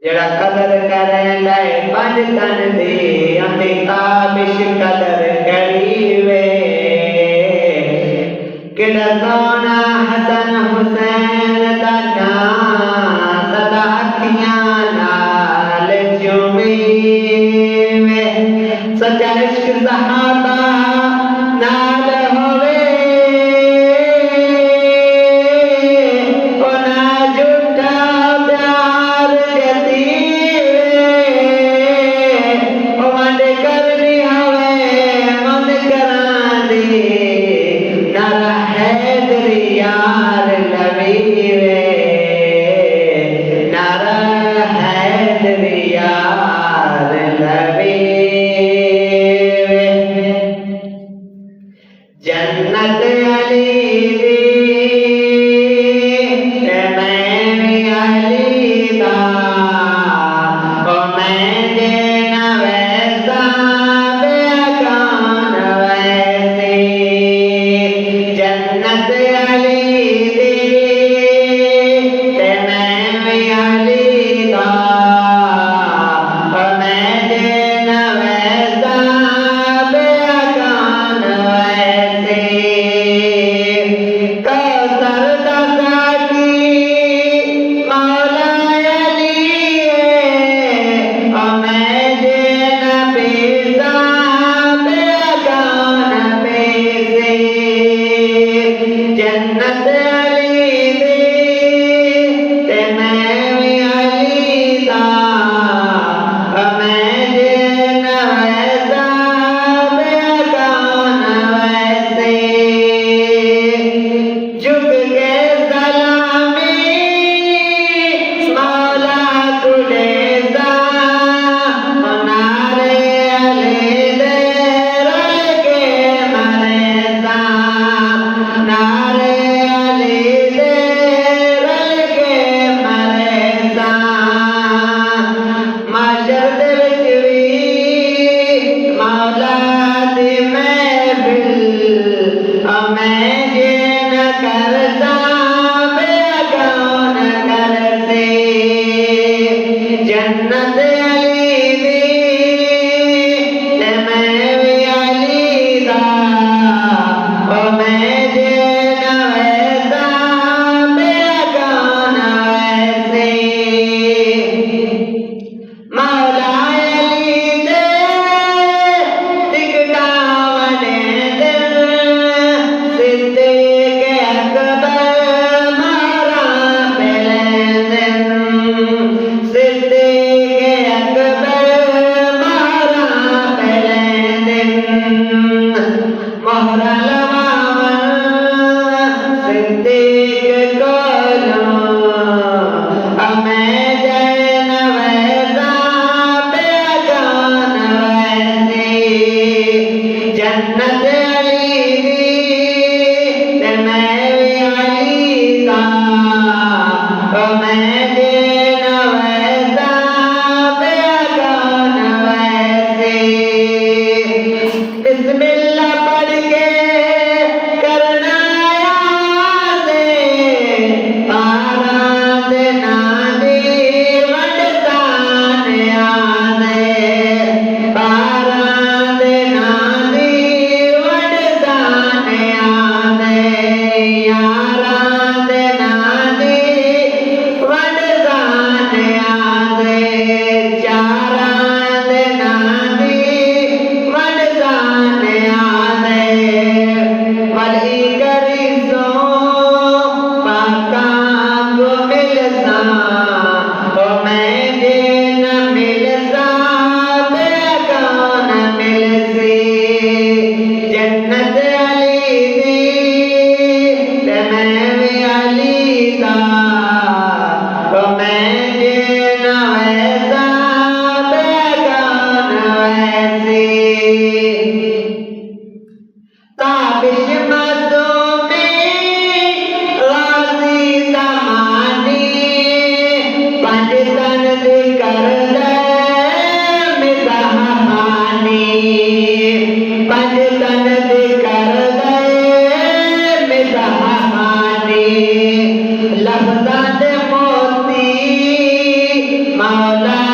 जरा कदर करें लाए पंज तन दी अमिताभिश कदर करीवे किड़ा सोना हसन हुसैन दा नाम सदा अखियां नाल चुमीवे सच्चा इश्क सहाबा नाल होवे ओ ना झूठा प्यार जन्नत अली दी मैं अली दा ओ मैं देना वैसा बेगान वैसे जन्नत अली दी मैं अली दा ओ मैं देना वैसा बेगान वैसे कौसर दादा की मौला अली ओ मैं देना बेसा बेगान बेसे जन्नत अली दे ते मैं अली दा ओ मैं देना वैसा बेगान वैसे झुक के सलामी मौला तुझे नारे अली दे रल के मरे नारे अली दे रल के मरे माशर दे विच भी मौला दी महफिल ओ मैं जे न करदा बेगान करते जन्नत अली दी ते मैं अली दा ओ मैं जे न वैसा बेगान वैसे मौला अली दे टिकटावने दिल सिद्दीक़ अकबर मारा पहले दिन सिद्दीक़ मौला